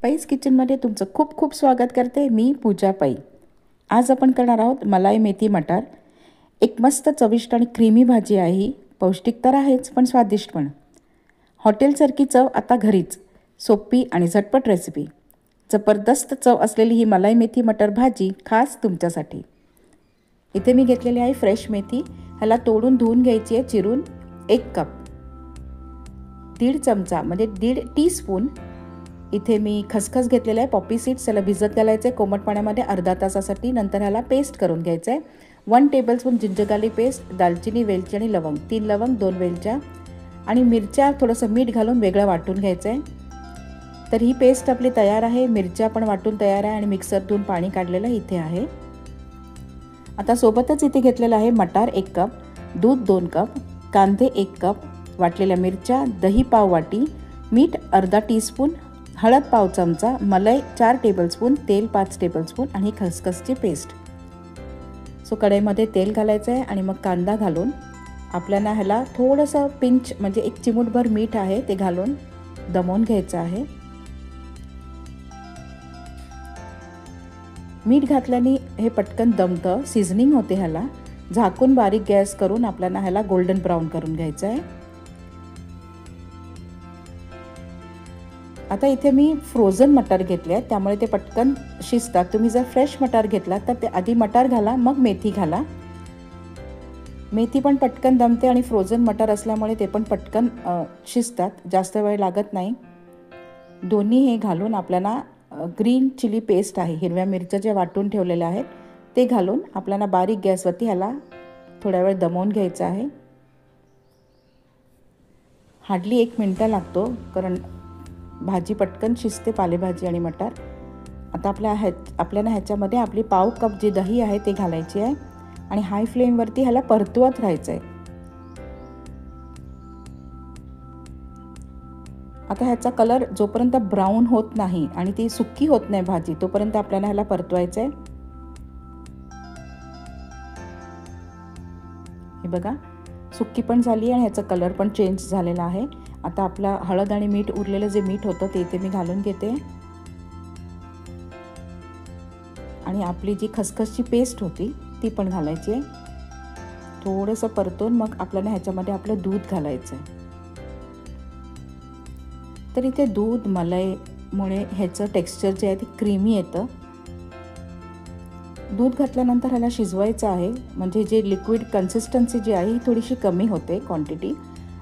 पैज किचनमध्ये तुमचं खूप खूप स्वागत करते मी पूजा पै। आज आपण करणार आहोत मलाई मेथी मटार। एक मस्त चविष्ट आणि क्रीमी भाजी आहे ही। पौष्टिक तर आहेच पण स्वादिष्ट पण। हॉटेलसारखी चव आता घरीच। सोपी आणि झटपट रेसिपी। जबरदस्त चव असलेली ही मलाई मेथी मटार भाजी खास तुमच्यासाठी। इथे मी घेतलेली आहे फ्रेश मेथी। ह्याला तोडून धुवून घ्यायची आहे चिरून 1 कप। 1.5 चमचा म्हणजे 1.5 टीस्पून इथे मी खसखस घेतलेला आहे। पॉपी सीड्स त्याला भिजत घालायचे कोमट पाण्यामध्ये अर्धा तासासाठी। नंतर ह्याला पेस्ट करून घ्यायचं आहे। 1 टेबलस्पून जिंजर गार्लिक पेस्ट, दालचिनी, वेलची आणि लवंग, 3 लवंग, 2 वेलच्या आणि मिरच्या थोडंसं मीठ घालून वेगळं वाटून घ्यायचं आहे। तर ही पेस्ट आपली तयार आहे। मिरच्या पण वाटून तयार आहे आणि मिक्सरतून पाणी काढलेलं इथे आहे। आता सोबतच इथे घेतलेलं आहे मटार 1 कप, दूध 2 कप, कांदे 1 कप, वाटलेल्या मिरच्या, दही पाव वाटी, मीठ अर्धा टीस्पून, हळद पाव चमचा, मलाई 4 टेबलस्पून, तेल 5 टेबलस्पून आणि खसखसची पेस्ट। सो कढईमध्ये तेल घालायचं आहे आणि मग कांदा घालून आपल्याला ह्याला थोडंसं पिंच म्हणजे 1 चिमूटभर मीठ आहे ते घालून दमवून घ्यायचं आहे। मीठ घातल्याने हे पटकन दमतं, सीझनिंग होते। ह्याला झाकून बारीक गॅस करून आपल्याला ह्याला गोल्डन ब्राउन करून घ्यायचं आहे। आता इथे मी फ्रोझन मटार घेतले आहेत त्यामुळे ते पटकन शिजतात। तुम्ही जर फ्रेश मटार घेतला तर ते आधी मटार घाला मग मेथी घाला। मेथी पण पटकन दमते आणि फ्रोझन मटार असल्यामुळे ते पण पटकन शिजतात, जास्त वेळ लागत नाही। दोन्ही हे घालून आपल्याला ग्रीन चिली पेस्ट आहे, हिरव्या मिरच्या जे वाटून ठेवलेल्या आहेत ते घालून आपल्याला बारीक गॅसवरती ह्याला थोडा वेळ दमवून घ्यायचं आहे। हार्डली 1 मिनिट लागतो कारण भाजी पटकन शिजते, पालेभाजी आणि मटार। आता आपल्याला ह्याच्यामध्ये आपली पाव कप जी दही आहे ते घालायची आहे आणि हाय फ्लेमवरती ह्याला परतवत राहायचं आहे। आता ह्याचा कलर जोपर्यंत ब्राऊन होत नाही आणि ती सुक्की होत नाही भाजी तोपर्यंत आपल्याला ह्याला परतवायचं आहे। हे बघा सुक्की पण झाली आणि ह्याचा कलर पण चेंज झालेला आहे। आता आपला हळद आणि मीठ उरलेलं जे मीठ होतं ते इथे मी घालून घेते आणि आपली जी खसखसची पेस्ट होती ती पण घालायची आहे। थोडंसं परतून मग आपल्याला ह्याच्यामध्ये आपलं दूध घालायचं आहे। तर इथे दूध मलाईमुळे ह्याचं टेक्स्चर जे आहे ते क्रीमी येतं। दूध घातल्यानंतर ह्याला शिजवायचं आहे म्हणजे जे लिक्विड कन्सिस्टन्सी जी आहे ही थोडीशी कमी होते क्वांटिटी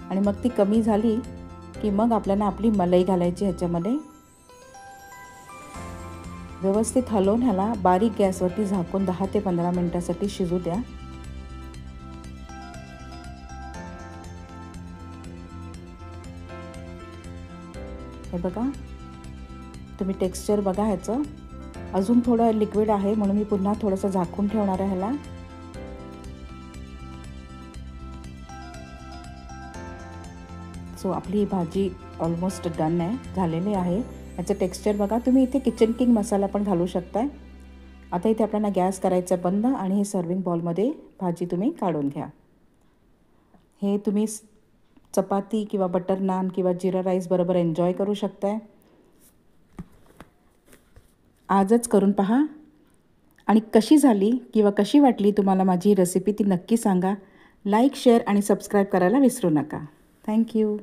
आणि मग ती कमी झाली की मग आपल्याला आपली मलाई घालायची ह्याच्यामध्ये। व्यवस्थित हलवून ह्याला बारीक गॅसवरती झाकून 10 ते 15 मिनिटांसाठी शिजू द्या। हे बघा तुम्ही टेक्स्चर बघा ह्याचं अजून थोडं लिक्विड आहे म्हणून मी पुन्हा थोडंसं झाकून ठेवणार आहे ह्याला। सो आपली ही भाजी ऑलमोस्ट डन आहे, झालेली आहे। याचं टेक्स्चर बघा। तुम्ही इथे किचन किंग मसाला पण घालू शकताय। आता इथे आपल्याला गॅस करायचा बंद आणि हे सर्विंग बॉलमध्ये भाजी तुम्ही काढून घ्या। हे तुम्ही चपाती किंवा बटर नान किंवा जिरा राईस बरोबर एन्जॉय करू शकताय। आजच करून पहा आणि कशी झाली किंवा कशी वाटली तुम्हाला माझी रेसिपी ती नक्की सांगा। लाईक, शेअर आणि सबस्क्राईब करायला विसरू नका। थँक्यू।